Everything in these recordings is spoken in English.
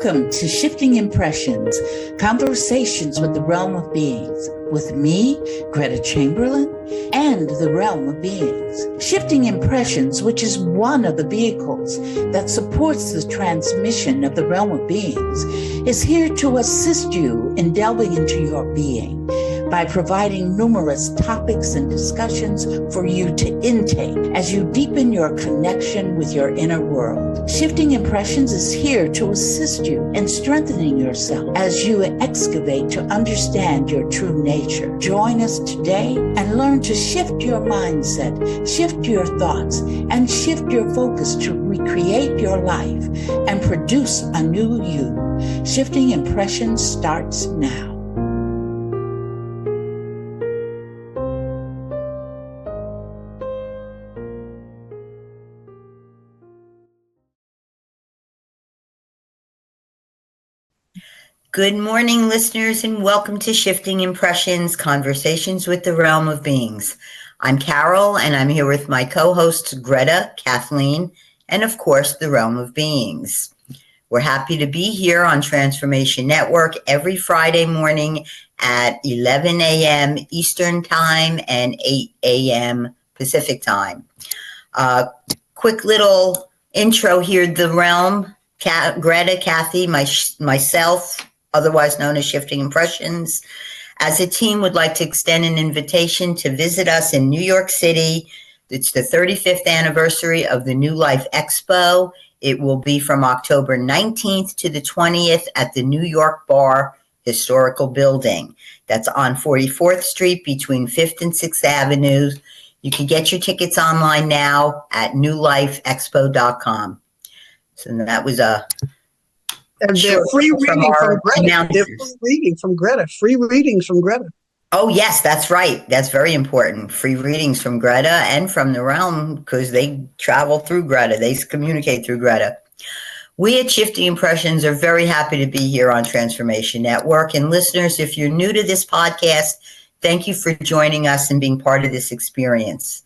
Welcome to Shifting Impressions, Conversations with the Realm of Beings, with me, Gretta Chamberlain, and the Realm of Beings. Shifting Impressions, which is one of the vehicles that supports the transmission of the Realm of Beings, is here to assist you in delving into your being by providing numerous topics and discussions for you to intake as you deepen your connection with your inner world. Shifting Impressions is here to assist you in strengthening yourself as you excavate to understand your true nature. Join us today and learn to shift your mindset, shift your thoughts, and shift your focus to recreate your life and produce a new you. Shifting Impressions starts now. Good morning, listeners, and welcome to Shifting Impressions, Conversations with the Realm of Beings. I'm Carol, and I'm here with my co-hosts, Gretta, Kathleen, and of course, the Realm of Beings. We're happy to be here on Transformation Network every Friday morning at 11 a.m. Eastern Time and 8 a.m. Pacific Time. Quick little intro here, the Realm, Gretta, Kathy, myself, otherwise known as Shifting Impressions, as a team would like to extend an invitation to visit us in New York City. It's the 35th anniversary of the New Life Expo. It will be from October 19th to the 20th at the New York Bar Historical Building. That's on 44th Street between 5th and 6th Avenues. You can get your tickets online now at newlifeexpo.com. So that was a and they're free reading from Gretta. They're free reading from Gretta. Free readings from Gretta. Oh, yes, that's right. That's very important. Free readings from Gretta and from the Realm, because they travel through Gretta. They communicate through Gretta. We at Shifting Impressions are very happy to be here on Transformation Network. And listeners, if you're new to this podcast, thank you for joining us and being part of this experience.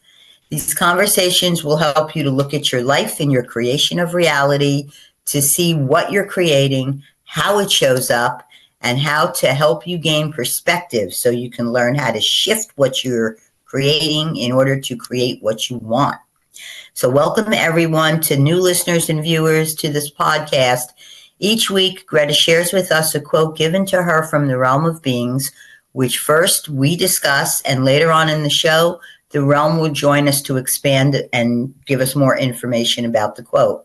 These conversations will help you to look at your life and your creation of reality, to see what you're creating, how it shows up, and how to help you gain perspective so you can learn how to shift what you're creating in order to create what you want. So welcome everyone, to new listeners and viewers to this podcast. Each week, Gretta shares with us a quote given to her from the Realm of Beings, which first we discuss, and later on in the show, the Realm will join us to expand and give us more information about the quote.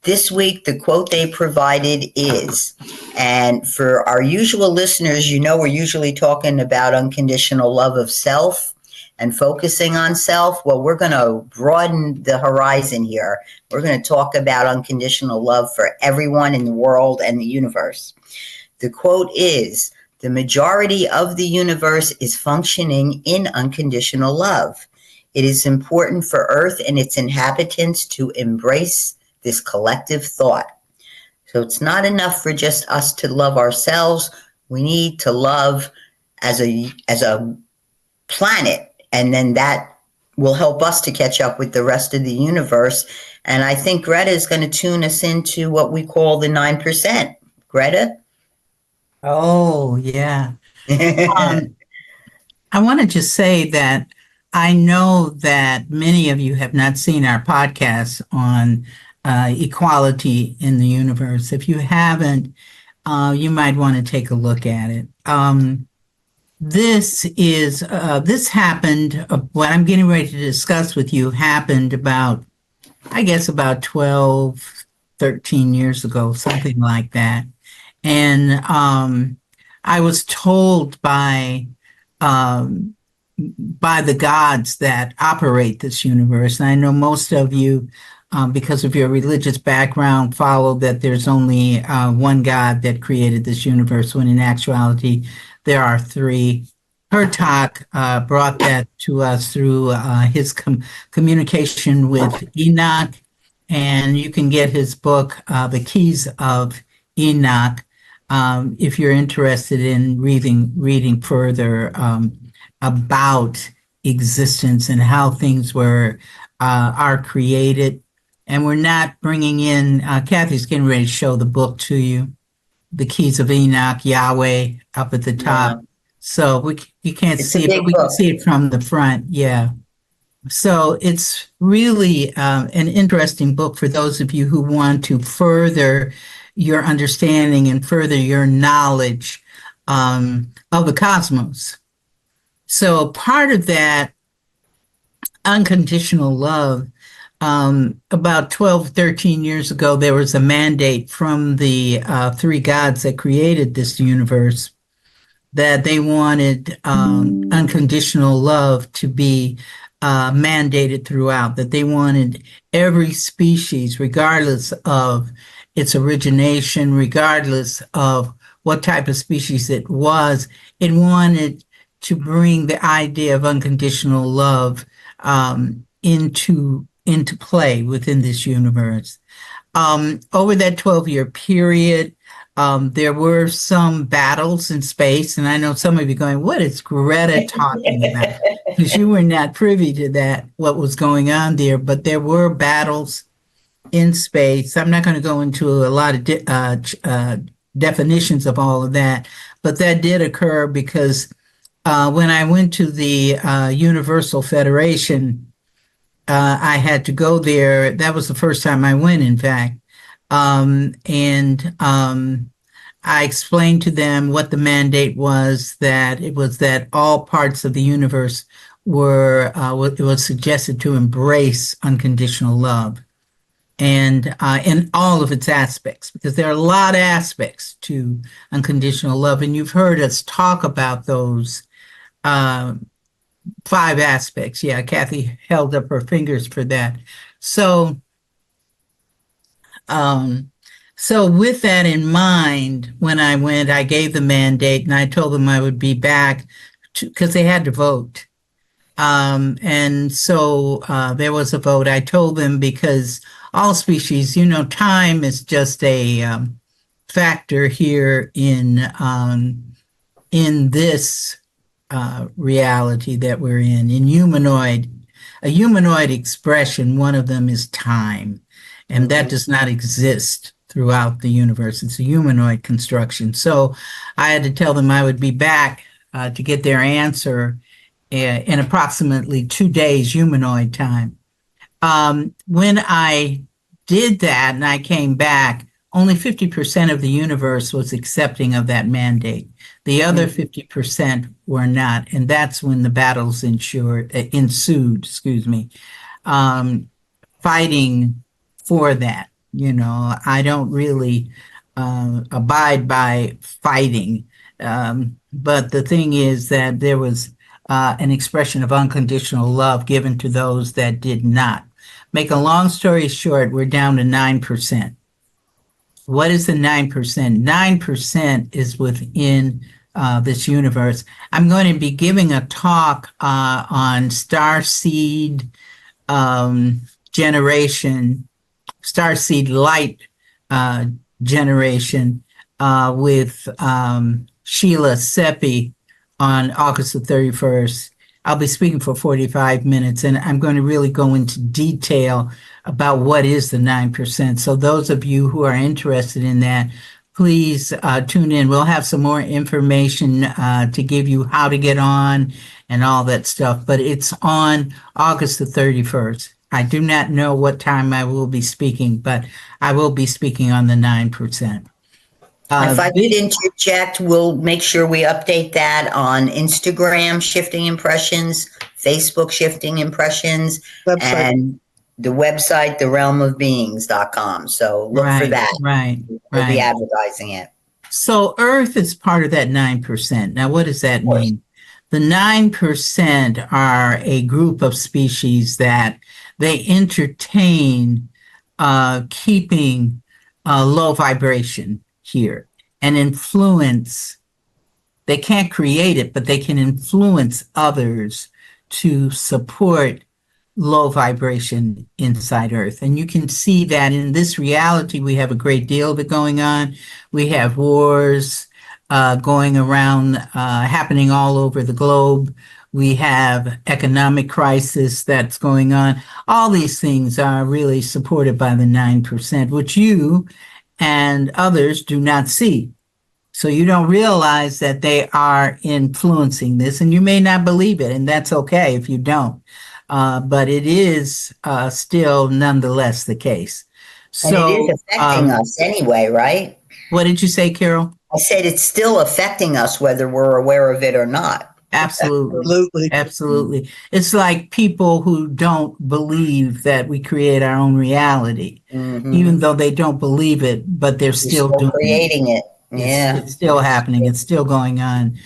This week, the quote they provided is, and for our usual listeners, you know we're usually talking about unconditional love of self and focusing on self. Well, we're going to broaden the horizon here. We're going to talk about unconditional love for everyone in the world and the universe. The quote is, "The majority of the universe is functioning in unconditional love. It is important for Earth and its inhabitants to embrace this collective thought." So it's not enough for just us to love ourselves. We need to love as a planet, and then that will help us to catch up with the rest of the universe. And I think Gretta is going to tune us into what we call the 9%. Gretta? Oh, yeah. I want to just say that I know that many of you have not seen our podcast on equality in the universe. If you haven't, you might want to take a look at it. This happened, what I'm getting ready to discuss with you happened about 12, 13 years ago, something like that. And I was told by the gods that operate this universe, and I know most of you, because of your religious background, follow that there's only one God that created this universe, when in actuality there are three. Hertak brought that to us through his communication with Enoch, and you can get his book, The Keys of Enoch, if you're interested in reading further about existence and how things are created And we're not bringing in, Kathy's getting ready to show the book to you, The Keys of Enoch, Yahweh, up at the top. Yeah. So you can't It's see a it, big but we book. can see it from the front. Yeah. So it's really an interesting book for those of you who want to further your understanding and further your knowledge of the cosmos. So part of that unconditional love, about 12, 13 years ago, there was a mandate from the three gods that created this universe that they wanted unconditional love to be mandated throughout, that they wanted every species, regardless of its origination, regardless of what type of species it was, it wanted to bring the idea of unconditional love into play within this universe. Over that 12-year period, there were some battles in space, and I know some of you going, what is Greta talking about? Because you were not privy to that, what was going on there, but there were battles in space. I'm not going to go into a lot of definitions of all of that, but that did occur because when I went to the Universal Federation, I had to go there. That was the first time I went, in fact. I explained to them what the mandate was, that it was that all parts of the universe were, it was suggested to embrace unconditional love and in all of its aspects, because there are a lot of aspects to unconditional love. And you've heard us talk about those 5 aspects. Yeah, Kathy held up her fingers for that. So with that in mind, when I went, I gave the mandate and I told them I would be back because they had to vote. And so there was a vote. I told them because all species, time is just a factor here in this reality that we're in a humanoid expression. One of them is time, and that does not exist throughout the universe. It's a humanoid construction. So I had to tell them I would be back to get their answer in approximately 2 days humanoid time. When I did that and I came back, only 50% of the universe was accepting of that mandate. The other 50% were not, and that's when the battles ensued, fighting for that. I don't really abide by fighting, but the thing is that there was an expression of unconditional love given to those that did not. Make a long story short, we're down to 9%. What is the 9%? 9% is within this universe. I'm going to be giving a talk on starseed generation, starseed light generation with Sheila Seppi on August the 31st. I'll be speaking for 45 minutes, and I'm going to really go into detail about what is the 9%. So those of you who are interested in that, please tune in. We'll have some more information to give you how to get on and all that stuff, but it's on August the 31st. I do not know what time I will be speaking, but I will be speaking on the 9%. If I could interject, we'll make sure we update that on Instagram, Shifting Impressions, Facebook, Shifting Impressions, and the website, therealmofbeings.com. So look for that. Right. We'll be advertising it. So Earth is part of that 9%. Now, what does that mean? The 9% are a group of species that they entertain keeping low vibration here and influence. They can't create it, but they can influence others to support low vibration inside Earth. And you can see that in this reality, we have a great deal of it going on. We have wars going around, happening all over the globe. We have economic crisis that's going on. All these things are really supported by the 9%, which you and others do not see. So you don't realize that they are influencing this, and you may not believe it, and that's okay if you don't. But it is still nonetheless the case. And it So, is affecting us anyway, right? What did you say, Carol? I said it's still affecting us whether we're aware of it or not. Absolutely. Absolutely. Absolutely. It's like people who don't believe that we create our own reality, even though they don't believe it, but they're still doing creating it. Yeah. It's still happening. It's still going on.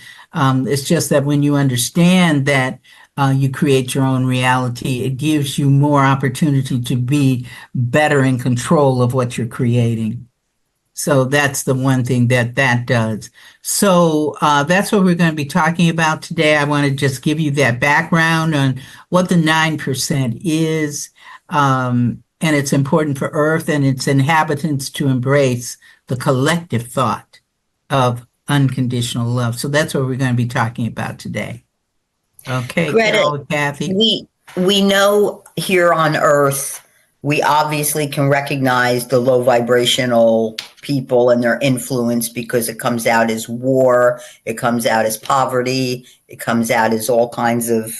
It's just that when you understand that you create your own reality, it gives you more opportunity to be better in control of what you're creating. So that's the one thing that does. So that's what we're going to be talking about today. I want to just give you that background on what the 9% is. And it's important for Earth and its inhabitants to embrace the collective thought of unconditional love. So that's what we're going to be talking about today. Okay, Gretta, Carol, Kathy. We know here on Earth, we obviously can recognize the low vibrational people and their influence because it comes out as war, it comes out as poverty, it comes out as all kinds of,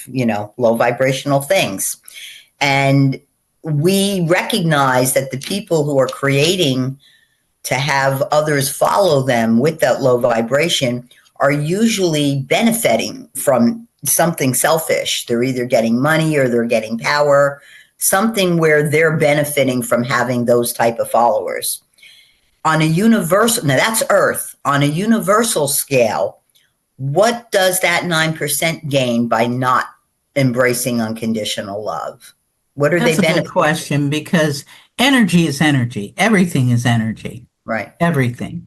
low vibrational things. And we recognize that the people who are creating to have others follow them with that low vibration are usually benefiting from something selfish. They're either getting money or they're getting power, something where they're benefiting from having those type of followers. On a universal, now that's Earth. On a universal scale, what does that 9% gain by not embracing unconditional love? What are they benefiting? That's a good question, because energy is energy. Everything is energy. Right. Everything.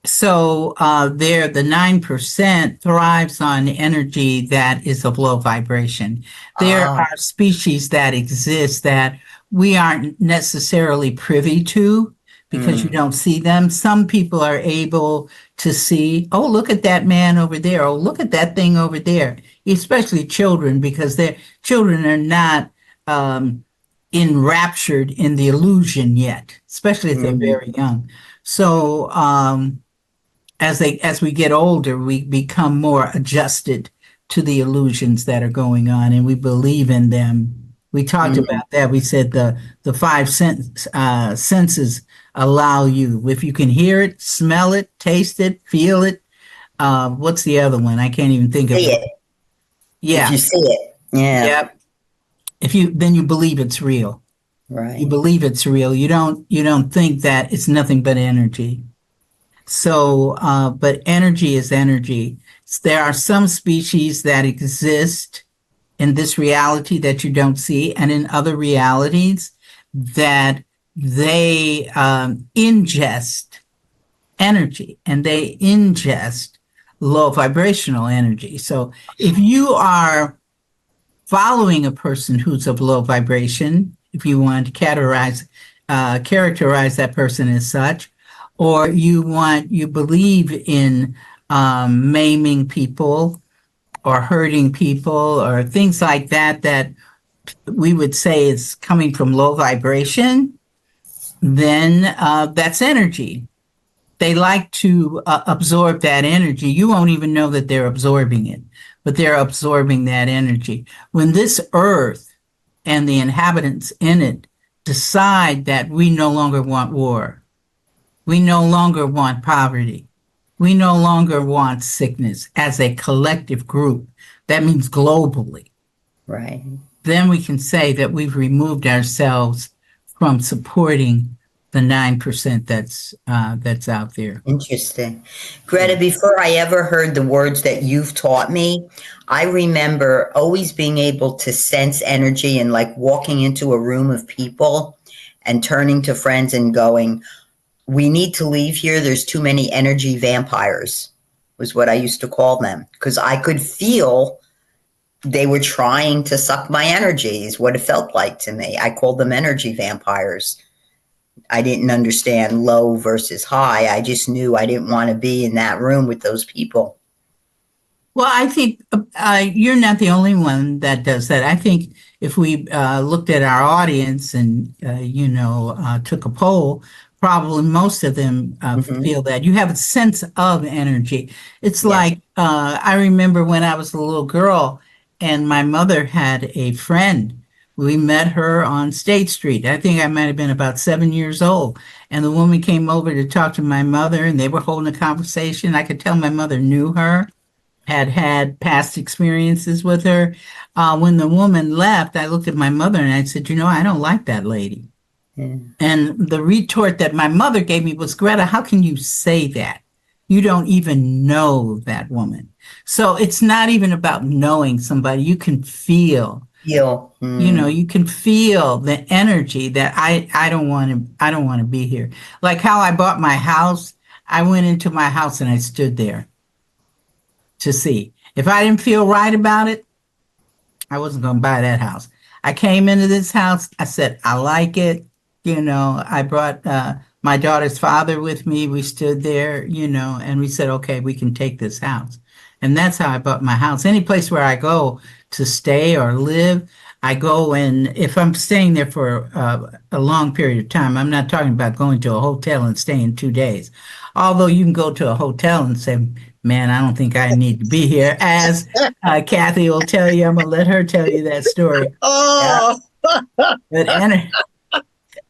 So the 9% thrives on energy that is of low vibration. There are species that exist that we aren't necessarily privy to because you don't see them. Some people are able to see, oh, look at that man over there. Oh, look at that thing over there. Especially children, because their children are not enraptured in the illusion yet, especially if they're very young. So as we get older, we become more adjusted to the illusions that are going on, and we believe in them. We talked about that. We said the five senses allow you, if you can hear it, smell it, taste it, feel it. What's the other one? I can't even think of it. See it. Yeah. If you see it. Yeah. Yep. Then you believe it's real. Right. You believe it's real. You don't think that it's nothing but energy. So, but energy is energy. There are some species that exist in this reality that you don't see, and in other realities that they ingest energy, and they ingest low vibrational energy. So if you are following a person who's of low vibration, if you want to characterize that person as such, or you believe in maiming people or hurting people or things like that we would say is coming from low vibration, then that's energy. They like to absorb that energy. You won't even know that they're absorbing it, but they're absorbing that energy. When this earth and the inhabitants in it decide that we no longer want war, we no longer want poverty, we no longer want sickness as a collective group, that means globally. Right. Then we can say that we've removed ourselves from supporting the 9% that's out there. Interesting. Gretta, before I ever heard the words that you've taught me, I remember always being able to sense energy and like walking into a room of people and turning to friends and going, we need to leave here. There's too many energy vampires, was what I used to call them, because I could feel they were trying to suck my energy, is what it felt like to me. I called them energy vampires. I didn't understand low versus high. I just knew I didn't want to be in that room with those people. Well, I think you're not the only one that does that. I think if we looked at our audience and, took a poll, probably most of them feel that you have a sense of energy. It's like, I remember when I was a little girl and my mother had a friend. We met her on State Street. I think I might have been about 7 years old. And the woman came over to talk to my mother and they were holding a conversation. I could tell my mother knew her, had past experiences with her. When the woman left, I looked at my mother and I said, I don't like that lady. Yeah. And the retort that my mother gave me was, Greta, how can you say that? You don't even know that woman. So it's not even about knowing somebody. You can feel. You can feel the energy that I don't want to be here. Like how I bought my house. I went into my house and I stood there to see. If I didn't feel right about it, I wasn't going to buy that house. I came into this house. I said, I like it. I brought my daughter's father with me. We stood there, and we said, okay, we can take this house. And that's how I bought my house. Any place where I go to stay or live, I go, and if I'm staying there for a long period of time, I'm not talking about going to a hotel and staying 2 days. Although you can go to a hotel and say, man, I don't think I need to be here. As Kathy will tell you, I'm going to let her tell you that story. Oh, But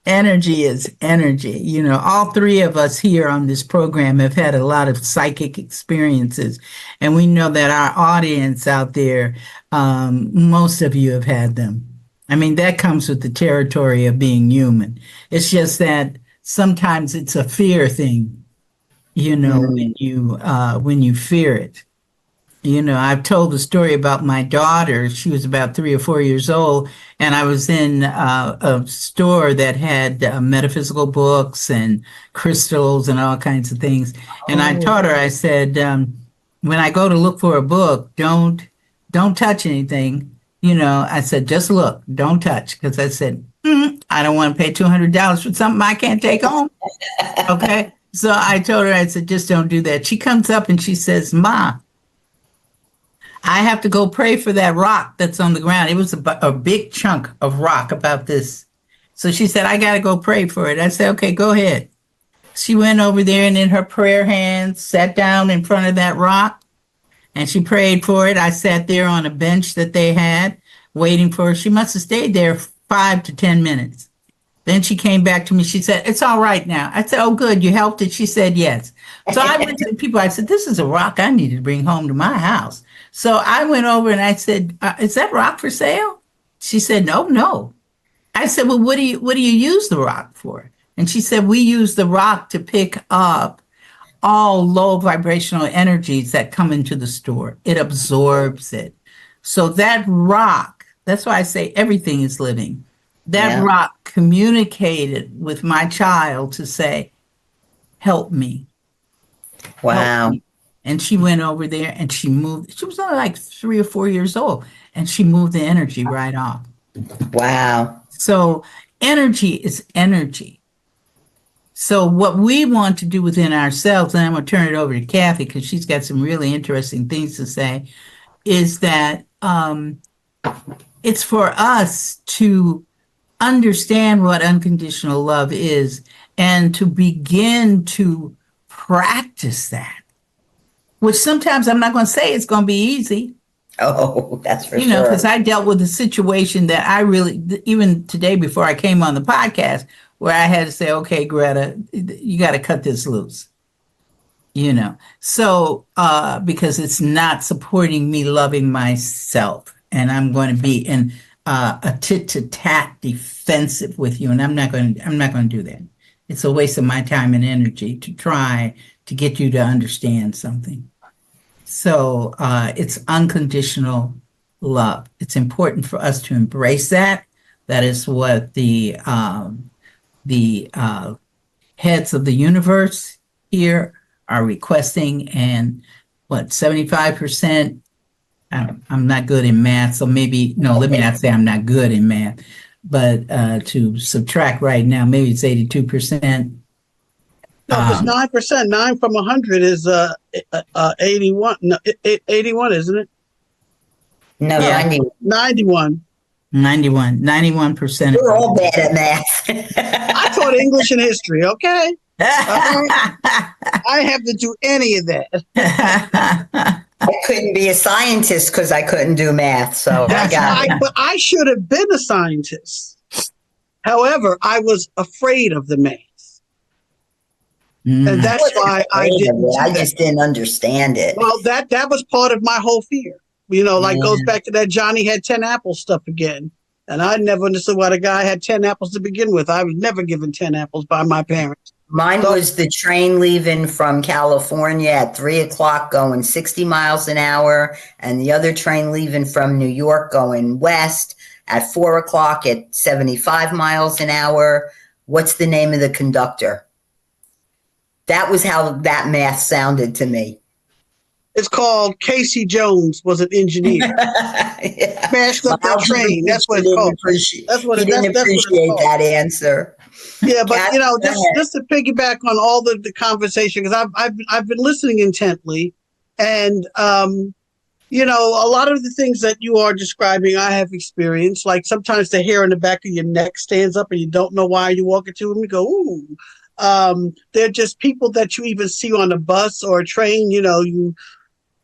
energy is energy. All three of us here on this program have had a lot of psychic experiences. And we know that our audience out there, most of you have had them. I mean, that comes with the territory of being human. It's just that sometimes it's a fear thing. When you fear it. I've told the story about my daughter. She was about 3 or 4 years old, and I was in a store that had metaphysical books and crystals and all kinds of things. And I taught her, I said, when I go to look for a book, don't touch anything. I said, just look, don't touch. Because I said, I don't want to pay $200 for something I can't take home. Okay. So I told her, I said, just don't do that. She comes up and she says, Ma, I have to go pray for that rock that's on the ground. It was a big chunk of rock about this. So she said, I got to go pray for it. I said, okay, go ahead. She went over there and in her prayer hands, sat down in front of that rock and she prayed for it. I sat there on a bench that they had waiting for her. She must have stayed there 5 to 10 minutes. Then she came back to me. She said, it's all right now. I said, oh, good. You helped it? She said, yes. So I went to the people. I said, this is a rock I need to bring home to my house. So I went over and I said, is that rock for sale? She said, no. I said, well, what do you use the rock for? And she said, we use the rock to pick up all low vibrational energies that come into the store. It absorbs it. So that rock, that's why I say everything is living. That rock communicated with my child to say, help me. Wow. Help me. And she went over there and she moved. She was only like 3 or 4 years old and she moved the energy right off. Wow. So energy is energy. So what we want to do within ourselves, and I'm going to turn it over to Kathy because she's got some really interesting things to say, is that it's for us to understand what unconditional love is and to begin to practice that, which sometimes I'm not going to say it's going to be easy. Oh, that's for sure. Because I dealt with a situation that I really, even today before I came on the podcast, where I had to say, okay, Greta, you got to cut this loose. So because it's not supporting me loving myself, and I'm going to be in a tit-to-tat defensive with you, and I'm not going to do that. It's a waste of my time and energy to try to get you to understand something. So it's unconditional love. It's important for us to embrace that. That is what the heads of the universe here are requesting, and 75%. I'm not good in math, so maybe, no, let me not say I'm not good in math, but to subtract right now, maybe it's 82%. No, because 9%, 9 from 100 is 81. No, 81, isn't it? No, Yeah. 91. 91%. We're all bad at math. I taught English and history, okay? I have to do any of that. I couldn't be a scientist because I couldn't do math, so I got it. But I should have been a scientist. However, I was afraid of the math. And that's why I didn't. I just didn't understand it. Well, that was part of my whole fear. Goes back to that Johnny had 10 apples stuff again. And I never understood why the guy had 10 apples to begin with. I was never given 10 apples by my parents. Mine was the train leaving from California at 3:00 going 60 miles an hour, and the other train leaving from New York going west at 4:00 at 75 miles an hour. What's the name of the conductor? That was how that math sounded to me. It's called Casey Jones was an engineer. Yeah. Smashed up that train. That's what it's called. He didn't appreciate that answer. Yeah, but just to piggyback on all the conversation, because I've been listening intently, and a lot of the things that you are describing, I have experienced. Like sometimes the hair in the back of your neck stands up, and you don't know why you walk into them. You go, ooh. They're just people that you even see on a bus or a train.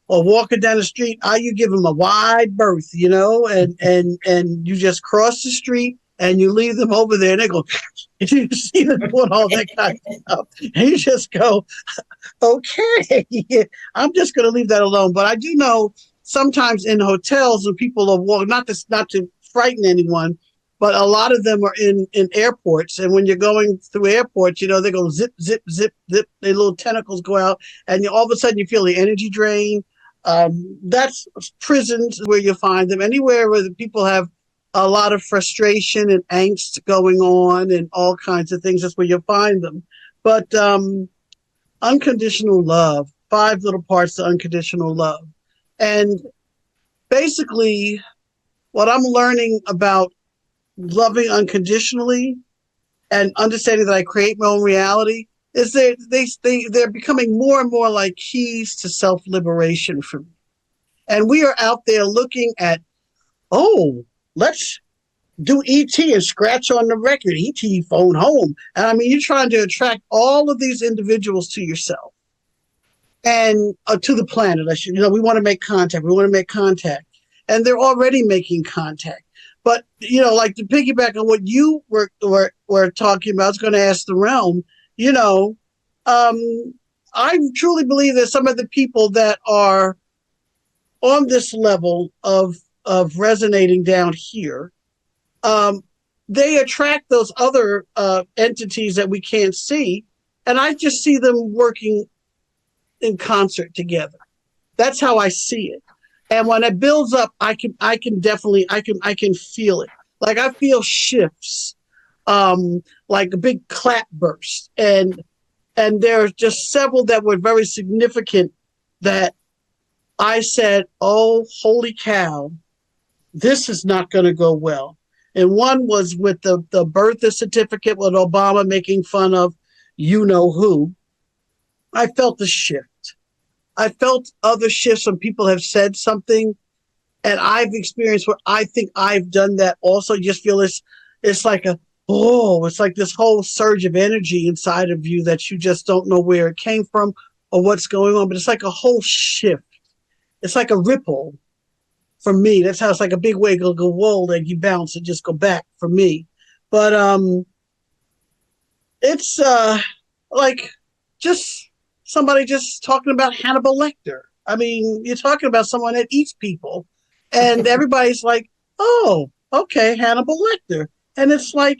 Or walking down the street, you give them a wide berth, and you just cross the street and you leave them over there, and they go, you see them doing all that kind of stuff, and you just go, okay, I'm just going to leave that alone. But I do know sometimes in hotels when people are walking, not to frighten anyone, but a lot of them are in airports, and when you're going through airports, they go zip, zip, zip, zip, their little tentacles go out, and all of a sudden you feel the energy drain. That's prisons where you find them. Anywhere where the people have a lot of frustration and angst going on and all kinds of things, that's where you'll find them. But unconditional love, 5 little parts of unconditional love. And basically what I'm learning about loving unconditionally and understanding that I create my own reality is they're becoming more and more like keys to self-liberation for me. And we are out there looking at, let's do ET and scratch on the record, ET phone home. And I mean, you're trying to attract all of these individuals to yourself and to the planet. We want to make contact. We want to make contact. And they're already making contact. But, like to piggyback on what you were talking about, I was going to ask the realm, I truly believe that some of the people that are on this level of resonating down here, they attract those other entities that we can't see. And I just see them working in concert together. That's how I see it. And when it builds up, I can feel it. Like I feel shifts, like a big clap burst. And there's just several that were very significant that I said, oh, holy cow, this is not going to go well. And one was with the birth certificate with Obama making fun of who. I felt the shift. I felt other shifts when people have said something, and I've experienced where I think I've done that also. You just feel it's like it's like this whole surge of energy inside of you that you just don't know where it came from or what's going on, but it's like a whole shift. It's like a ripple for me. That's how it's like a big wave. It'll go, whoa, like you bounce and just go back for me. But it's like just somebody just talking about Hannibal Lecter. I mean, you're talking about someone that eats people, and everybody's like, oh, okay, Hannibal Lecter. And it's like,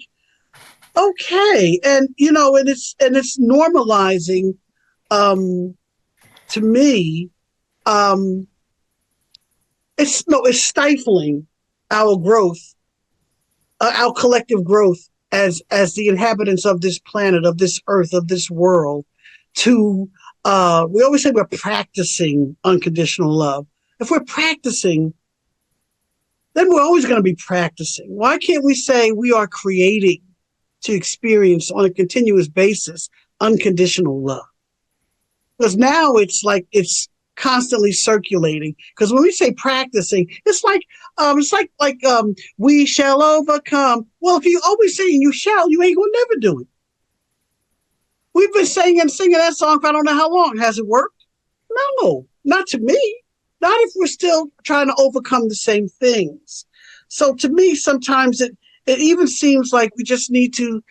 okay. And, and it's normalizing, to me, it's stifling our growth, our collective growth as the inhabitants of this planet, of this earth, of this world. We always say we're practicing unconditional love. If we're practicing, then we're always going to be practicing. Why can't we say we are creating to experience on a continuous basis unconditional love? Because now it's like it's constantly circulating. Because when we say practicing, it's like we shall overcome. Well, if you always saying you shall, you ain't gonna never do it. We've been singing that song for I don't know how long. Has it worked? No, not to me. Not if we're still trying to overcome the same things. So to me, sometimes it even seems like we just need to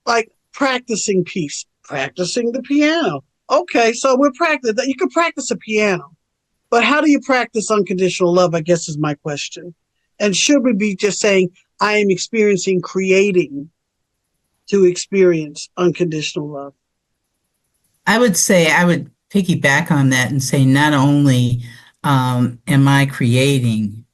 like practicing the piano. Okay, so we're practicing. You can practice a piano, but how do you practice unconditional love, I guess is my question. And should we be just saying, I am creating to experience unconditional love? I would say I would piggyback on that and say not only am I creating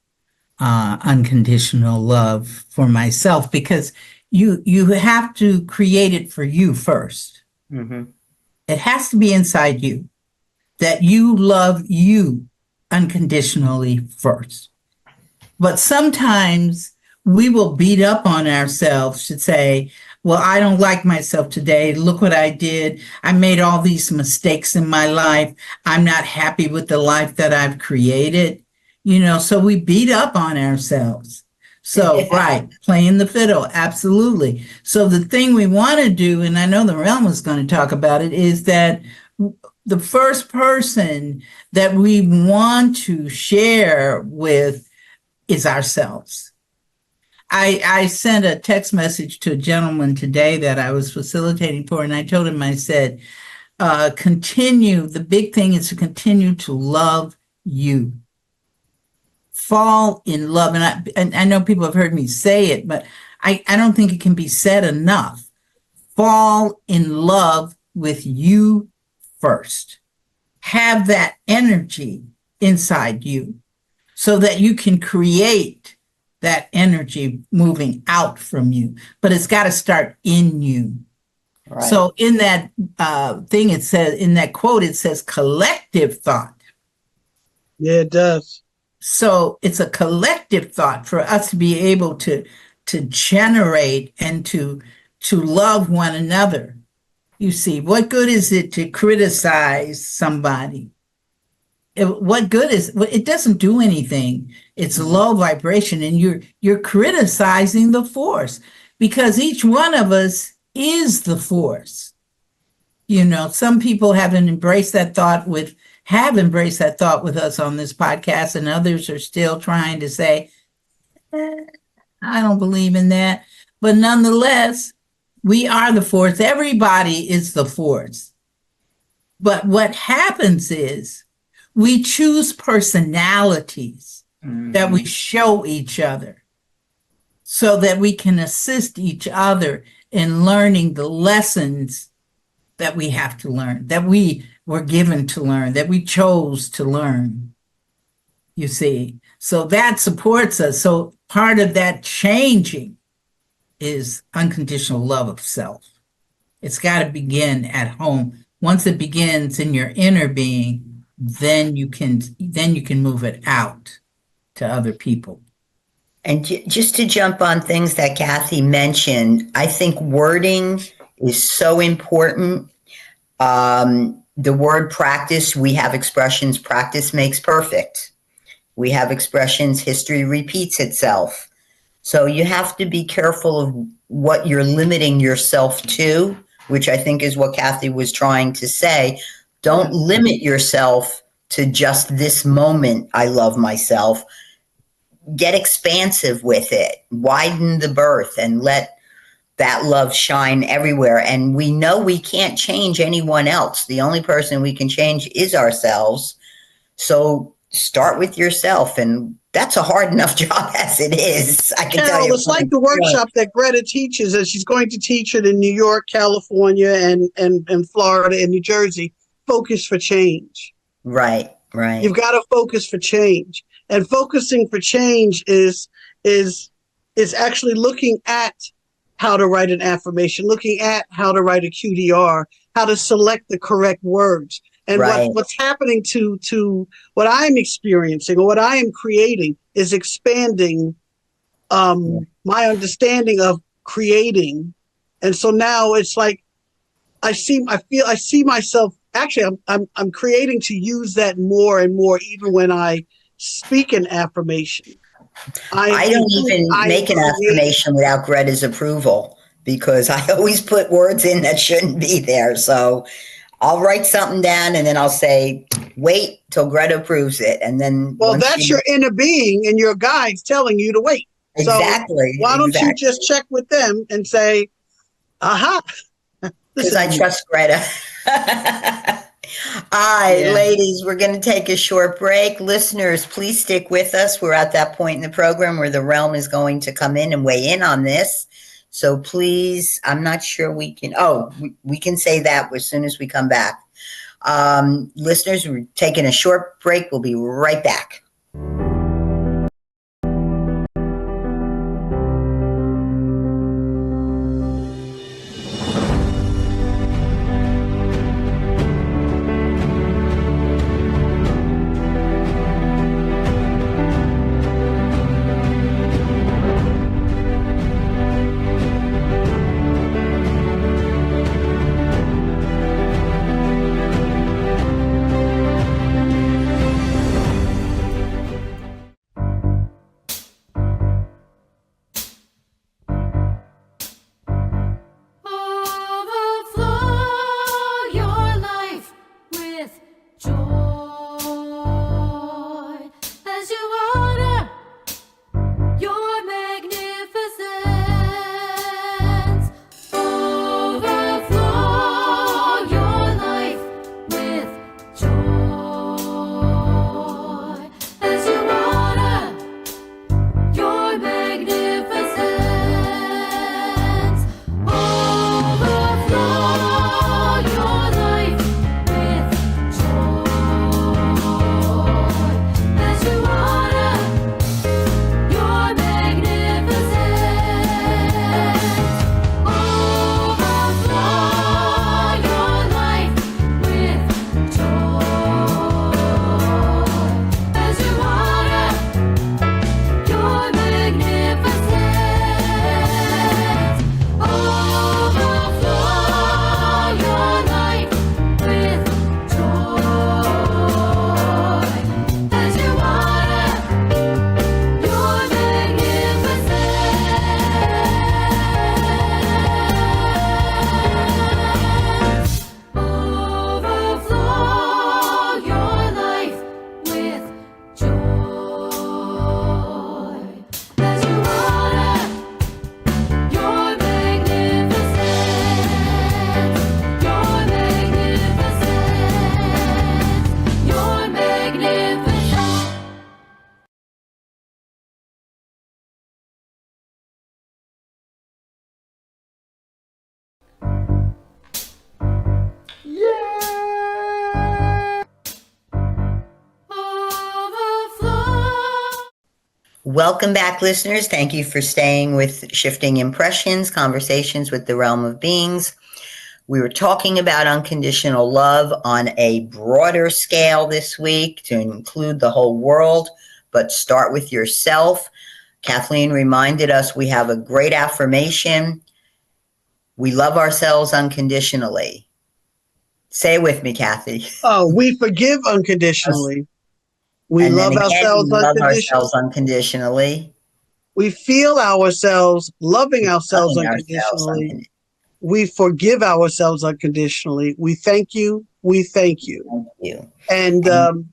unconditional love for myself, because you have to create it for you first. Mm-hmm. It has to be inside you, that you love you unconditionally first. But sometimes we will beat up on ourselves to say, well, I don't like myself today. Look what I did. I made all these mistakes in my life. I'm not happy with the life that I've created. So we beat up on ourselves. So, right, playing the fiddle, absolutely. So the thing we want to do, and I know the realm is going to talk about it, is that the first person that we want to share with is ourselves. I sent a text message to a gentleman today that I was facilitating for, and I told him, I said, the big thing is to continue to love you. Fall in love. And I know people have heard me say it, but I don't think it can be said enough. Fall in love with you first. Have that energy inside you so that you can create that energy moving out from you. But it's got to start in you. Right. So in that thing, it says, in that quote, it says collective thought. Yeah, it does. So it's a collective thought for us to be able to generate and to love one another. You see, what good is it to criticize somebody? What good is it? Doesn't do anything. It's low vibration, and you're criticizing the force, because each one of us is the force. Some people haven't embraced that thought with us on this podcast, and others are still trying to say, I don't believe in that. But nonetheless, we are the force. Everybody is the force. But what happens is we choose personalities that we show each other so that we can assist each other in learning the lessons that we have to learn, that we were given to learn, that we chose to learn, you see. So that supports us. So part of that changing is unconditional love of self. It's got to begin at home. Once it begins in your inner being, then you can move it out to other people. And just to jump on things that Kathy mentioned, I think wording is so important. The word practice, we have expressions, practice makes perfect. We have expressions, history repeats itself. So you have to be careful of what you're limiting yourself to, which I think is what Kathy was trying to say. Don't limit yourself to just this moment, I love myself. Get expansive with it. Widen the berth and let that love shine everywhere. And we know we can't change anyone else. The only person we can change is ourselves. So start with yourself. And that's a hard enough job as it is. I can tell you. It's like the workshop that Gretta teaches, and she's going to teach it in New York, California, and Florida and New Jersey. Focus for change. Right. You've got to focus for change. And focusing for change is actually looking at how to write an affirmation, looking at how to write a QDR, how to select the correct words. And what's happening to what I'm experiencing or what I am creating is expanding my understanding of creating. And so now it's like I see myself, actually, I'm creating to use that more and more, even when I speak an affirmation. I don't even make an affirmation without Greta's approval, because I always put words in that shouldn't be there. So I'll write something down and then I'll say, wait till Greta approves it. And then, well, that's your inner being and your guides telling you to wait. Exactly. So why don't you just check with them and say, aha. Because I trust Greta. All right, ladies, we're going to take a short break. Listeners, please stick with us. We're at that point in the program where the realm is going to come in and weigh in on this. So please, I'm not sure we can, we can say that as soon as we come back. Listeners, we're taking a short break. We'll be right back. Welcome back, listeners. Thank you for staying with Shifting Impressions, Conversations with the Realm of Beings. We were talking about unconditional love on a broader scale this week to include the whole world, but start with yourself. Kathleen reminded us we have a great affirmation. We love ourselves unconditionally. Say it with me, Kathy. Oh, we forgive unconditionally. We love ourselves unconditionally. We feel ourselves loving ourselves unconditionally. We forgive ourselves unconditionally. We thank you. We thank you. Thank you. And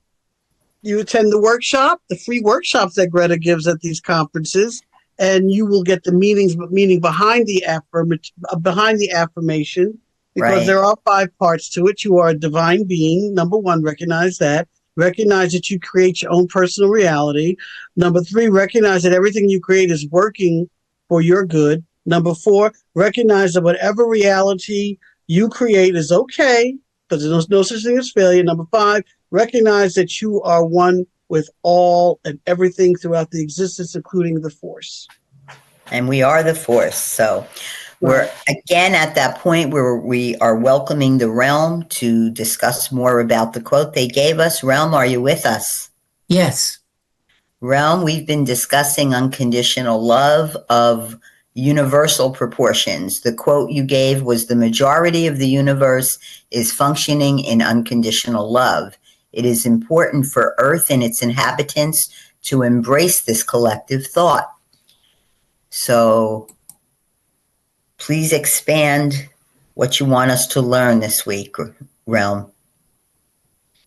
you attend the workshop, the free workshops that Gretta gives at these conferences, and you will get the meaning behind the affirmation, because there are 5 parts to it. You are a divine being. Number 1, recognize that. Recognize that you create your own personal reality. Number 3, recognize that everything you create is working for your good. Number 4, recognize that whatever reality you create is okay, because there's no such thing as failure. Number 5, recognize that you are one with all and everything throughout the existence, including the force. And we are the force. So we're again at that point where we are welcoming the realm to discuss more about the quote they gave us. Realm, are you with us? Yes. Realm, we've been discussing unconditional love of universal proportions. The quote you gave was, "The majority of the universe is functioning in unconditional love. It is important for Earth and its inhabitants to embrace this collective thought." So please expand what you want us to learn this week, Realm.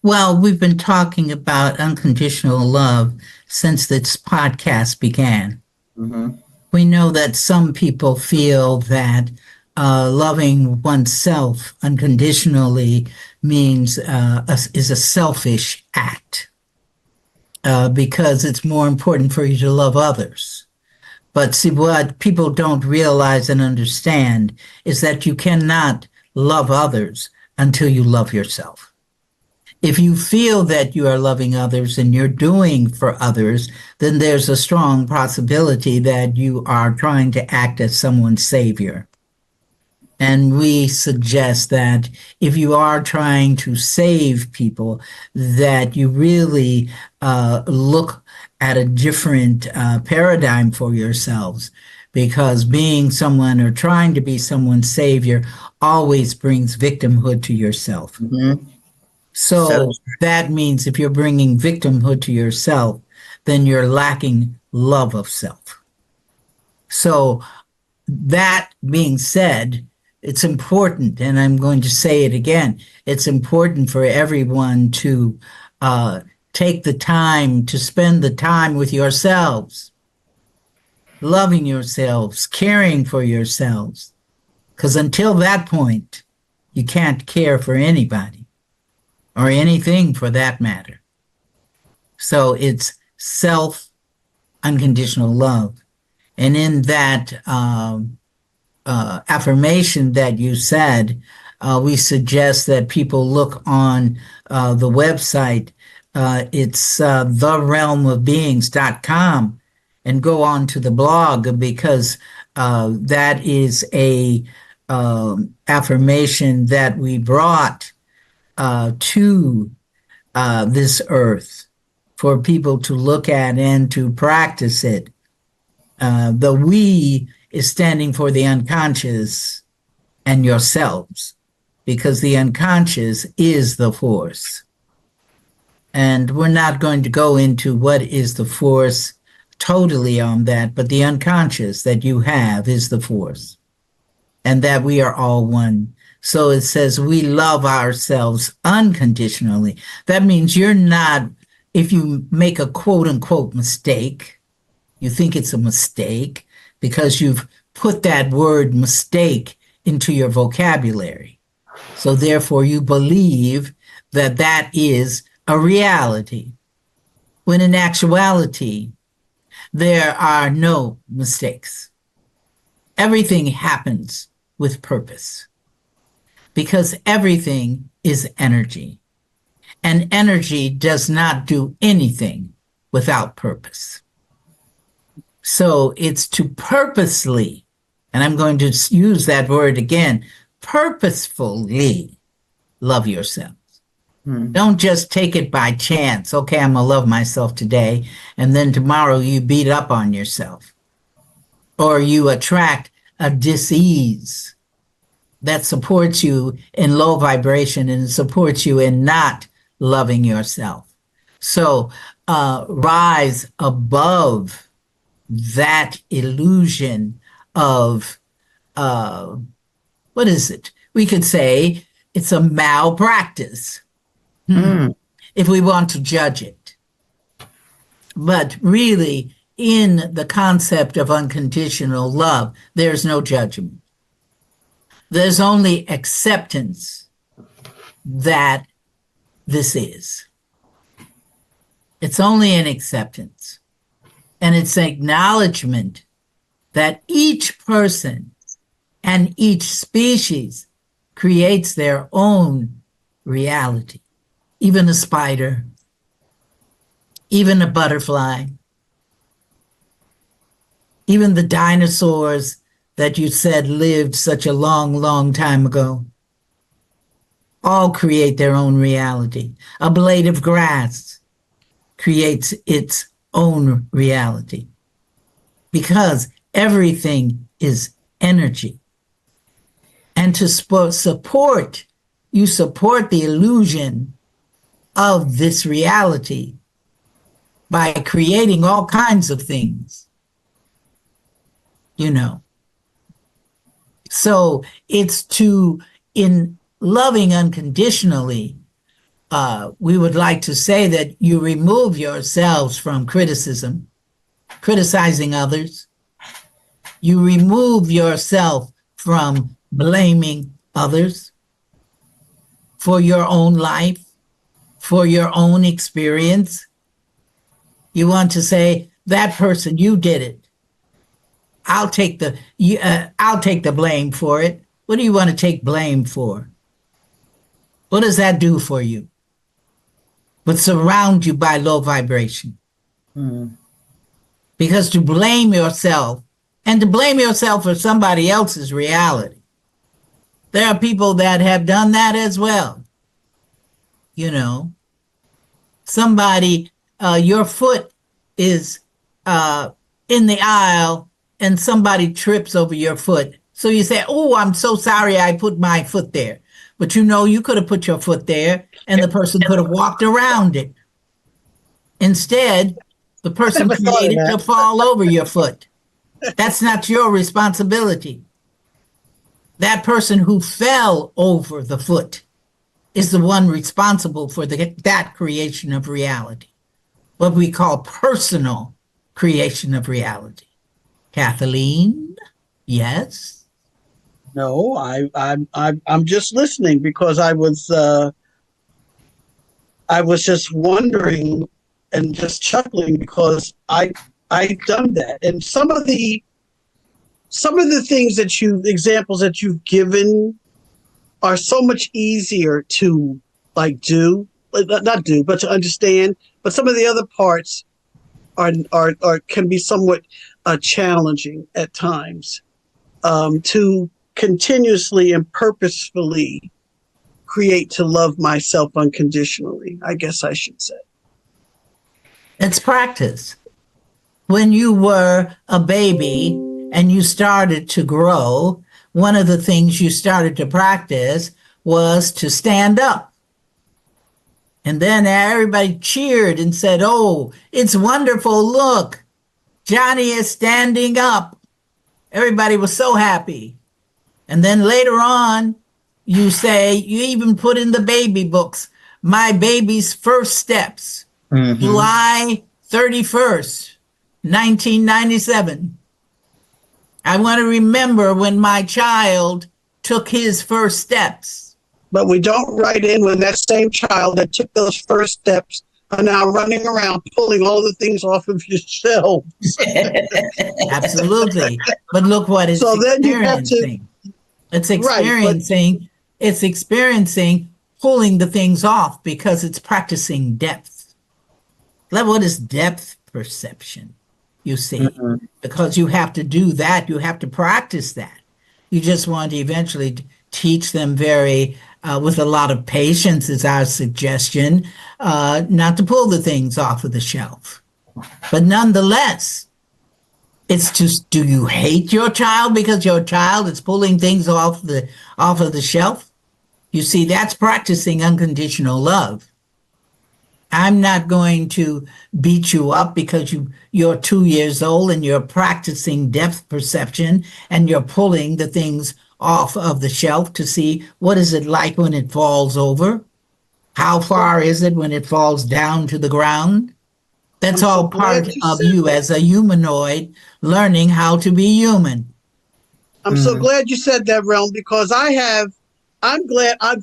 Well, we've been talking about unconditional love since this podcast began. Mm-hmm. We know that some people feel that loving oneself unconditionally means is a selfish act because it's more important for you to love others. But see, what people don't realize and understand is that you cannot love others until you love yourself. If you feel that you are loving others and you're doing for others, then there's a strong possibility that you are trying to act as someone's savior. And we suggest that if you are trying to save people, that you really look at a different paradigm for yourselves, because being someone or trying to be someone's savior always brings victimhood to yourself. Mm-hmm. So that means if you're bringing victimhood to yourself, then you're lacking love of self. So that being said, it's important, and I'm going to say it again, it's important for everyone to take the time to spend the time with yourselves, loving yourselves, caring for yourselves, because until that point, you can't care for anybody. Or anything for that matter. So it's self-unconditional love. And in that affirmation that you said, we suggest that people look on the website. It's therealmofbeings.com, and go on to the blog, because that is a affirmation that we brought to this earth for people to look at and to practice it. The we is standing for the unconscious and yourselves, because the unconscious is the force. And we're not going to go into what is the force totally on that, but the unconscious that you have is the force, and that we are all one. So it says we love ourselves unconditionally. That means you're not, if you make a quote unquote mistake, you think it's a mistake because you've put that word mistake into your vocabulary. So therefore you believe that that is a reality, when in actuality, there are no mistakes. Everything happens with purpose, because everything is energy, and energy does not do anything without purpose. So it's to purposely, and I'm going to use that word again, purposefully love yourselves. Don't just take it by chance. Okay, I'm going to love myself today, and then tomorrow you beat up on yourself, or you attract a dis-ease that supports you in low vibration and supports you in not loving yourself. So rise above that illusion of, what is it? We could say it's a malpractice if we want to judge it. But really, in the concept of unconditional love, there's no judgment. There's only acceptance that this is. It's only an acceptance. And it's an acknowledgement that each person and each species creates their own reality. Even a spider, even a butterfly, even the dinosaurs that you said lived such a long, long time ago, all create their own reality. A blade of grass creates its own reality, because Everything is energy. And to support, you support the illusion of this reality by creating all kinds of things, you know. So it's in loving unconditionally, we would like to say that you remove yourselves from criticism, criticizing others. You remove yourself from blaming others for your own life, for your own experience. You want to say, that person, you did it. I'll take the blame for it. What do you want to take blame for? What does that do for you? But surround you by low vibration. Because to blame yourself, and to blame yourself for somebody else's reality. There are people that have done that as well. You know, somebody, your foot is in the aisle and somebody trips over your foot. So you say, oh, I'm so sorry I put my foot there. But you know, you could have put your foot there and the person could have walked around it. Instead, the person created to fall over your foot. That's not your responsibility. That person who fell over the foot is the one responsible for that creation of reality, what we call personal creation of reality. Kathleen, yes? No, I'm just listening because I was just wondering and just chuckling because I've done that, and some of the things examples that you've given are so much easier to not do, but to understand. But some of the other parts are can be somewhat challenging at times to continuously and purposefully create to love myself unconditionally, I guess I should say. It's practice. When you were a baby and you started to grow, one of the things you started to practice was to stand up. And then everybody cheered and said, oh, it's wonderful. Look, Johnny is standing up. Everybody was so happy. And then later on, you even put in the baby books, my baby's first steps, July 31st, 1997. I want to remember when my child took his first steps. But we don't write in when that same child that took those first steps are now running around pulling all the things off of your shelves. Absolutely. But look what it's experiencing. It's experiencing, it's experiencing pulling the things off because it's practicing depth. What is depth perception? You see, because you have to do that. You have to practice that. You just want to eventually teach them with a lot of patience is our suggestion, not to pull the things off of the shelf. But nonetheless, it's just, do you hate your child because your child is pulling things off of the shelf? You see, that's practicing unconditional love. I'm not going to beat you up because you're 2 years old and you're practicing depth perception and you're pulling the things off of the shelf to see what is it like when it falls over? How far is it when it falls down to the ground? That's all part of you as a humanoid learning how to be human. I'm so glad you said that, Realm, because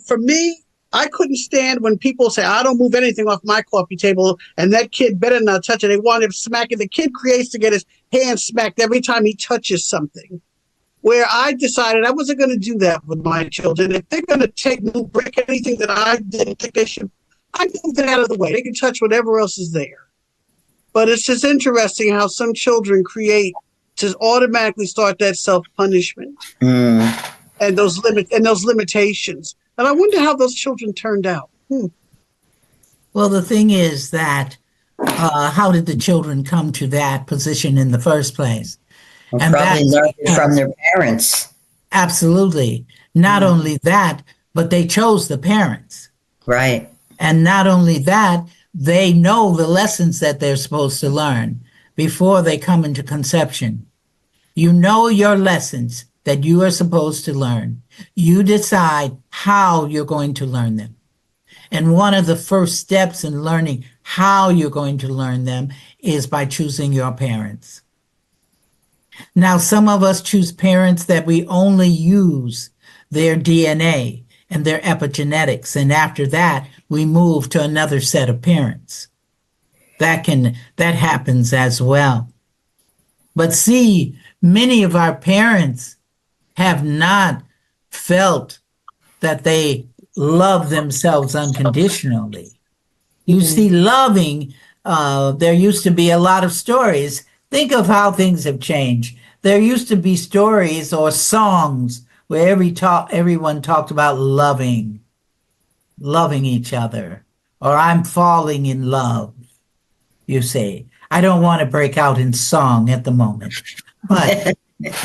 for me, I couldn't stand when people say, I don't move anything off my coffee table, and that kid better not touch it. They want him smacking. The kid creates to get his hand smacked every time he touches something. Where I decided I wasn't going to do that with my children. If they're going to break anything that I didn't think they should, I moved it out of the way. They can touch whatever else is there. But it's just interesting how some children create to automatically start that self-punishment and those limitations. And I wonder how those children turned out. Well, the thing is that how did the children come to that position in the first place? And And probably that's learned it from because, their parents. absolutely, not only that, but they chose the parents. Right. And not only that, they know the lessons that they're supposed to learn before they come into conception. You know your lessons that you are supposed to learn. You decide how you're going to learn them. And one of the first steps in learning how you're going to learn them is by choosing your parents. Now, some of us choose parents that we only use their DNA and their epigenetics. And after that, we move to another set of parents. That happens as well. But see, many of our parents have not felt that they love themselves unconditionally. You see, loving, there used to be a lot of stories. Think of how things have changed. There used to be stories or songs where everyone talked about loving each other, or I'm falling in love, you say. I don't want to break out in song at the moment, but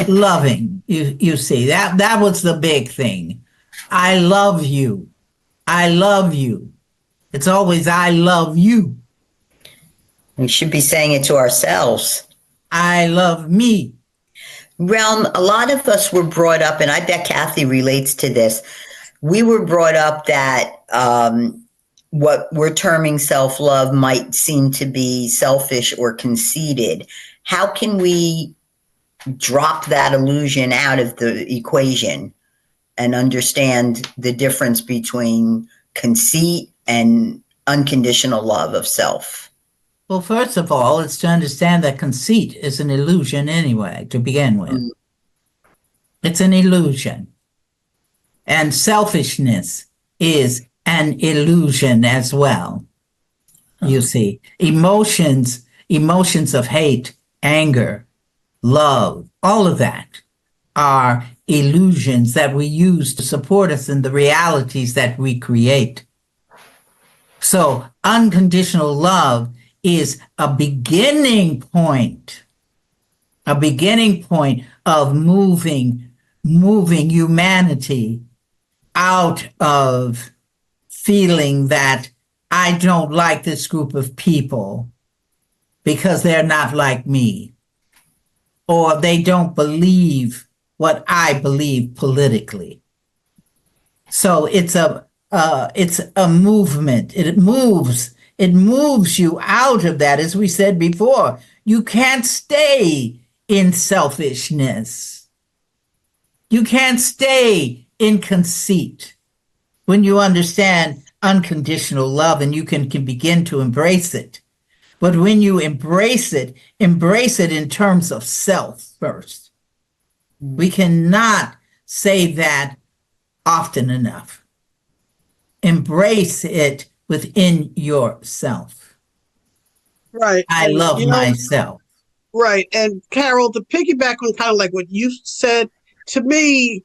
loving, you see, that was the big thing. I love you. I love you. It's always, I love you. We should be saying it to ourselves. I love me. Realm, a lot of us were brought up, and I bet Kathy relates to this. We were brought up that what we're terming self-love might seem to be selfish or conceited. How can we drop that illusion out of the equation and understand the difference between conceit and unconditional love of self? Well, first of all, it's to understand that conceit is an illusion anyway, to begin with. Mm. It's an illusion. And selfishness is an illusion as well. You see, emotions of hate, anger, love, all of that are illusions that we use to support us in the realities that we create. So unconditional love is a beginning point of moving humanity out of feeling that I don't like this group of people because they're not like me, or they don't believe what I believe politically. So it's a movement. It moves you out of that. As we said before, you can't stay in selfishness. You can't stay in conceit when you understand unconditional love, and you can begin to embrace it. But when you embrace it in terms of self first. We cannot say that often enough. Embrace it within yourself. Right. I love myself. Right. And Carol, to piggyback on kind of like what you said, to me,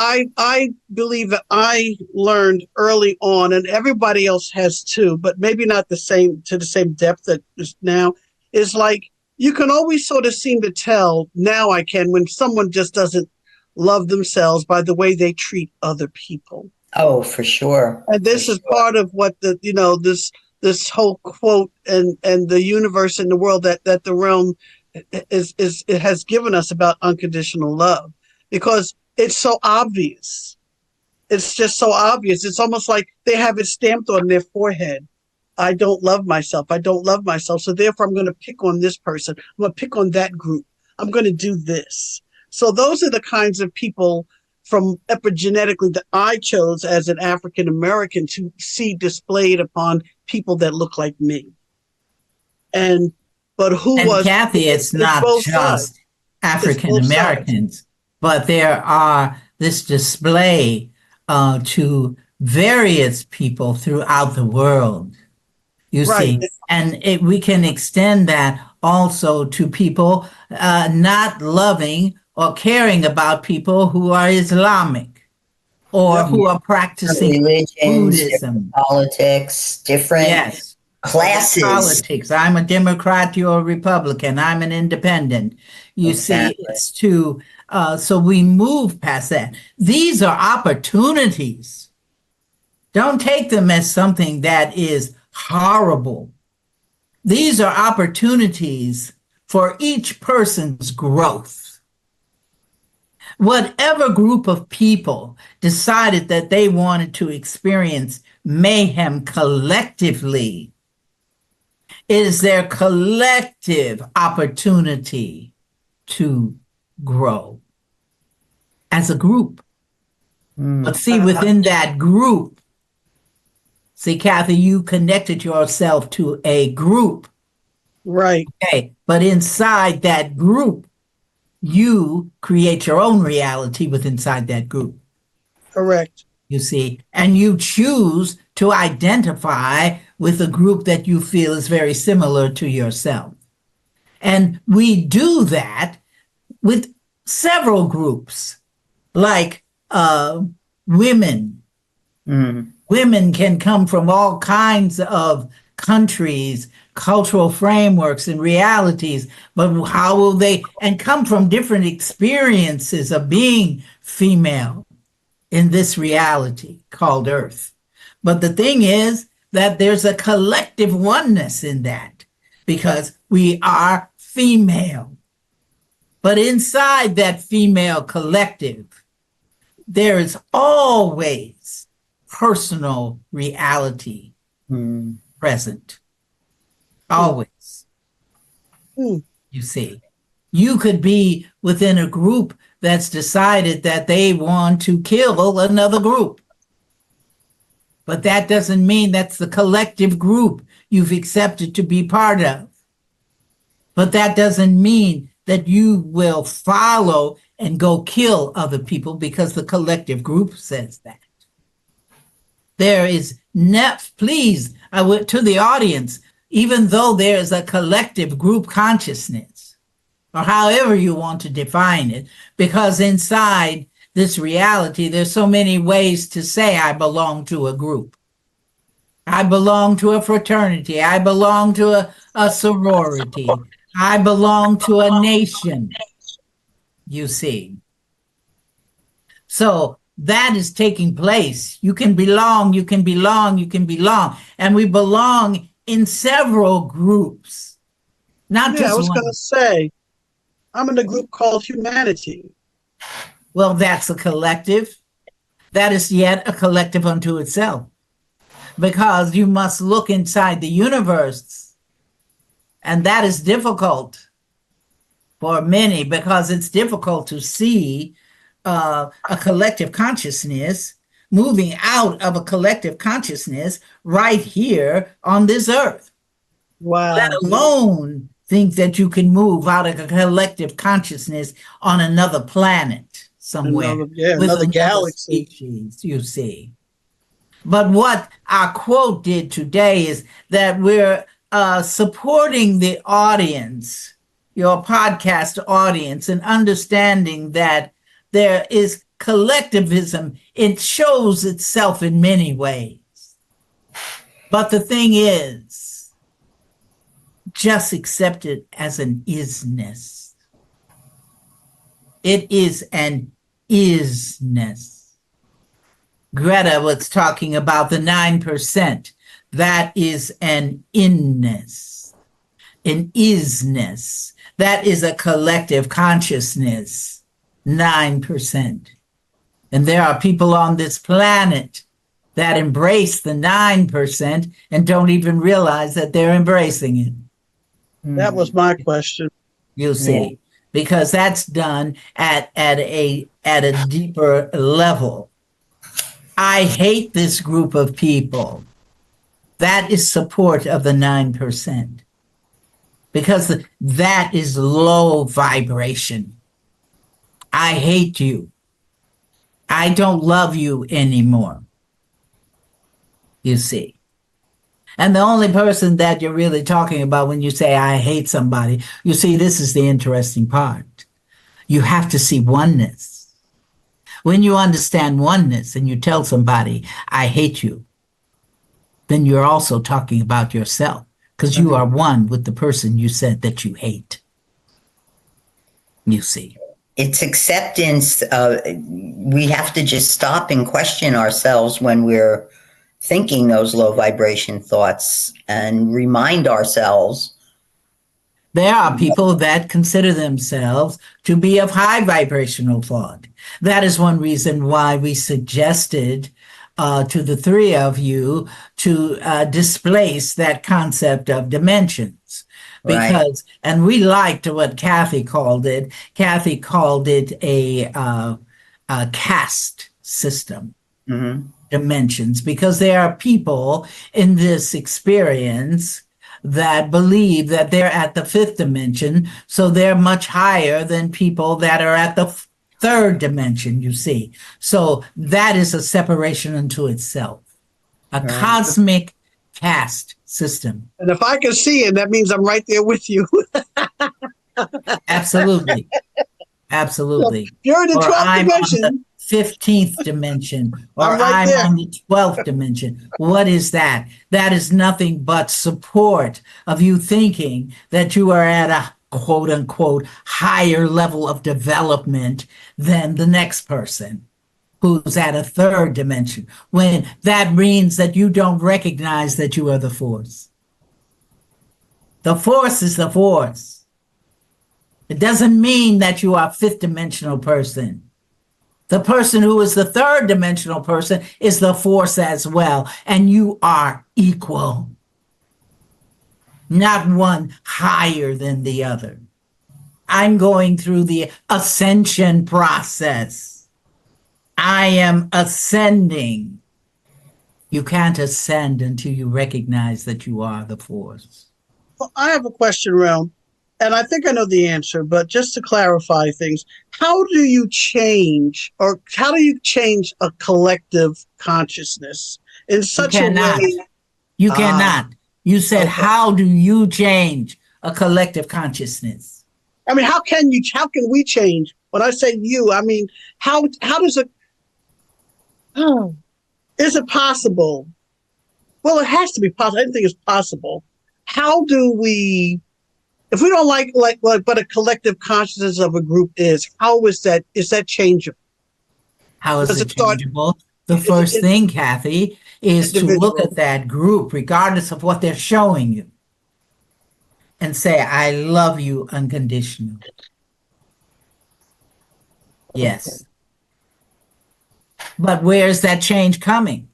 I believe that I learned early on, and everybody else has too, but maybe not to the same depth that is now, is like you can always sort of seem to tell, now I can, when someone just doesn't love themselves by the way they treat other people. Oh, for sure. And this is part of what this whole quote and the universe and the world that the realm it has given us about unconditional love, because it's so obvious. It's just so obvious. It's almost like they have it stamped on their forehead. I don't love myself. I don't love myself. So therefore, I'm going to pick on this person. I'm going to pick on that group. I'm going to do this. So those are the kinds of people from epigenetically that I chose as an African American to see displayed upon people that look like me. But Kathy, it's not just African Americans, but there are this display to various people throughout the world, you see. And we can extend that also to people not loving or caring about people who are Islamic or who are practicing religions, Buddhism. Politics, different. Yes. classes. Politics. I'm a Democrat, you're a Republican. I'm an independent. You Exactly. see, it's to, so we move past that. These are opportunities. Don't take them as something that is horrible. These are opportunities for each person's growth. Whatever group of people decided that they wanted to experience mayhem collectively, it is their collective opportunity to grow as a group. But see, within that group, see, Kathy, you connected yourself to a group. Right. Okay. But inside that group, you create your own reality within inside that group. Correct. You see, and you choose to identify with a group that you feel is very similar to yourself. And we do that with several groups, like women. Women can come from all kinds of countries, cultural frameworks, and realities, but how will they, and come from different experiences of being female in this reality called Earth. But the thing is that there's a collective oneness in that because we are female. But inside that female collective, there is always personal reality present. Always. You see, you could be within a group that's decided that they want to kill another group. But that doesn't mean that's the collective group you've accepted to be part of. But that doesn't mean that you will follow and go kill other people because the collective group says that. There is, please, I went to the audience, even though there is a collective group consciousness, or however you want to define it, because inside this reality, there's so many ways to say I belong to a group. I belong to a fraternity. I belong to a sorority. I belong to a nation, you see. So that is taking place. You can belong, you can belong, you can belong. And we belong in several groups, not just one. I was going to say, I'm in a group called humanity. Well, that's a collective. That is yet a collective unto itself. Because you must look inside the universe. And that is difficult for many because it's difficult to see a collective consciousness moving out of a collective consciousness right here on this earth. Wow. Let alone think that you can move out of a collective consciousness on another planet somewhere. Another galaxy. Species, you see. But what our quote did today is that we're supporting the audience, your podcast audience, and understanding that there is collectivism. It shows itself in many ways. But the thing is, just accept it as an isness. It is an isness. Gretta was talking about the 9%. That is an inness, an isness. That is a collective consciousness, 9%. And there are people on this planet that embrace the 9% and don't even realize that they're embracing it. That was my question. You'll see, because that's done at a deeper level. I hate this group of people. That is support of the 9%. Because that is low vibration. I hate you. I don't love you anymore. You see. And the only person that you're really talking about when you say, I hate somebody, you see, this is the interesting part. You have to see oneness. When you understand oneness and you tell somebody, I hate you, then you're also talking about yourself, because you are one with the person you said that you hate. You see. It's acceptance. We have to just stop and question ourselves when we're thinking those low vibration thoughts and remind ourselves. There are people that consider themselves to be of high vibrational thought. That is one reason why we suggested to the three of you to displace that concept of dimensions. Because, right. And we liked what Kathy called it. Kathy called it a caste system. Mm-hmm. Dimensions, because there are people in this experience that believe that they're at the fifth dimension, so they're much higher than people that are at the third dimension, you see. So that is a separation unto itself, a cosmic caste system. And if I can see it, that means I'm right there with you. Absolutely. Absolutely. So you're in the 12th dimension. 15th dimension, or I'm on the 12th dimension. What is that? That is nothing but support of you thinking that you are at a quote unquote higher level of development than the next person who's at a third dimension, when that means that you don't recognize that you are the force. The force is the force. It doesn't mean that you are a fifth dimensional person. The person who is the third dimensional person is the force as well, and you are equal. Not one higher than the other. I'm going through the ascension process. I am ascending. You can't ascend until you recognize that you are the force. Well, I have a question, Realm, and I think I know the answer, but just to clarify things, how do you change a collective consciousness in such a way? You cannot. You said, okay. How do you change a collective consciousness? I mean, how can we change? When I say you, I mean, how does it, is it possible? Well, it has to be possible. I don't think it's possible. How do we, if we don't like what a collective consciousness of a group is that changeable? How is it changeable? The first thing, Kathy, is to look at that group, regardless of what they're showing you, and say, I love you unconditionally. Yes. But where's that change coming?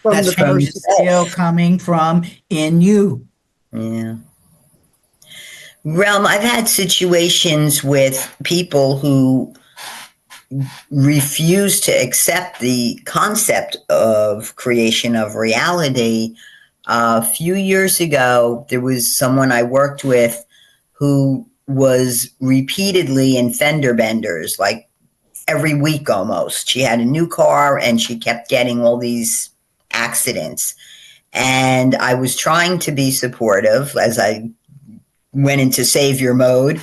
That change is still coming from in you. Yeah. Realm, I've had situations with people who refuse to accept the concept of creation of reality. A few years ago, there was someone I worked with who was repeatedly in fender benders, like every week almost. She had a new car and she kept getting all these accidents. And I was trying to be supportive as I went into savior mode.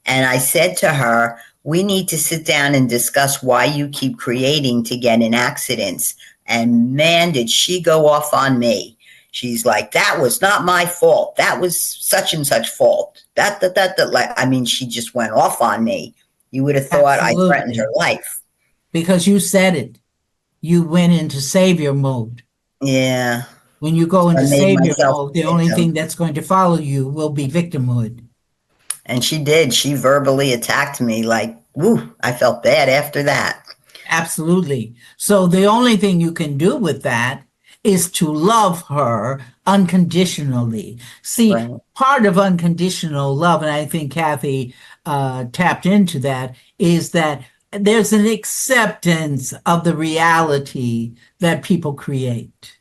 And I said to her, we need to sit down and discuss why you keep creating to get in accidents. And man, did she go off on me. She's like, that was not my fault. That was such and such fault. I mean, she just went off on me. You would have thought Absolutely. I threatened her life. Because you said it. You went into savior mode. Yeah. When you go into savior mode, the only thing that's going to follow you will be victimhood. And she did. She verbally attacked me like, woo, I felt bad after that. Absolutely. So the only thing you can do with that is to love her unconditionally. See, right. Part of unconditional love, and I think Kathy tapped into that, is that there's an acceptance of the reality that people create.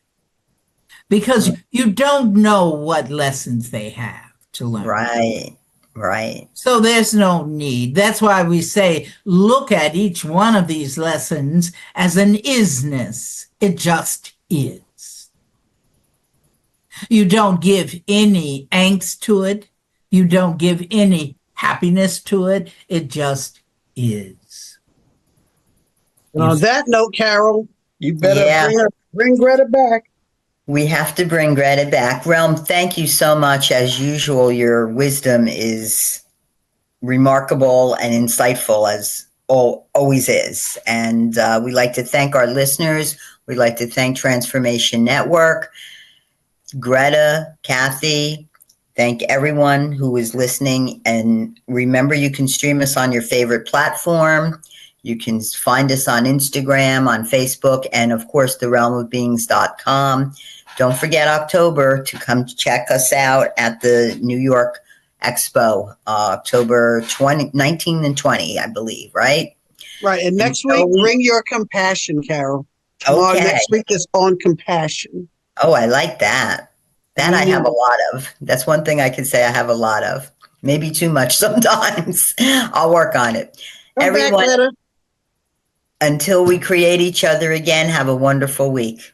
Because you don't know what lessons they have to learn. Right, right. So there's no need. That's why we say, look at each one of these lessons as an isness. It just is. You don't give any angst to it. You don't give any happiness to it. It just is. And on that note, Carol, you better bring Gretta back. We have to bring Gretta back. Realm, thank you so much. As usual, your wisdom is remarkable and insightful, as always is. And we'd like to thank our listeners. We'd like to thank Transformation Network, Gretta, Kathy. Thank everyone who is listening. And remember, you can stream us on your favorite platform. You can find us on Instagram, on Facebook, and of course, therealmofbeings.com. Don't forget October to come check us out at the New York Expo, October 19 and 20, I believe, right? Right. And next week, bring your compassion, Carol. Tomorrow, Okay. Next week is on compassion. Oh, I like that. That I have a lot of. That's one thing I can say I have a lot of. Maybe too much sometimes. I'll work on it. Everyone, until we create each other again, have a wonderful week.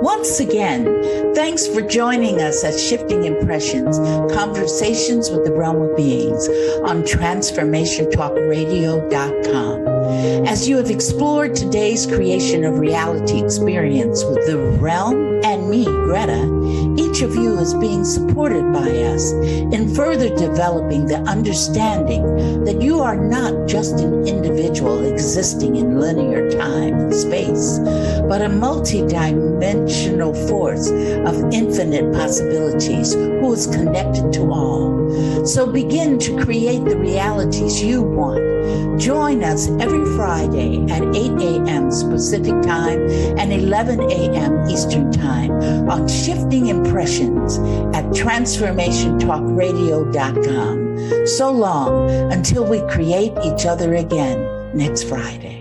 Once again, thanks for joining us at Shifting Impressions, Conversations with the Realm of Beings on TransformationTalkRadio.com. As you have explored today's creation of reality experience with the realm and me, Gretta, each of you is being supported by us in further developing the understanding that you are not just an individual existing in linear time and space, but a multidimensional force of infinite possibilities who is connected to all. So begin to create the realities you want. Join us every Friday at 8 a.m. Pacific Time and 11 a.m. Eastern Time on Shifting Impressions at TransformationTalkRadio.com. So long until we create each other again next Friday.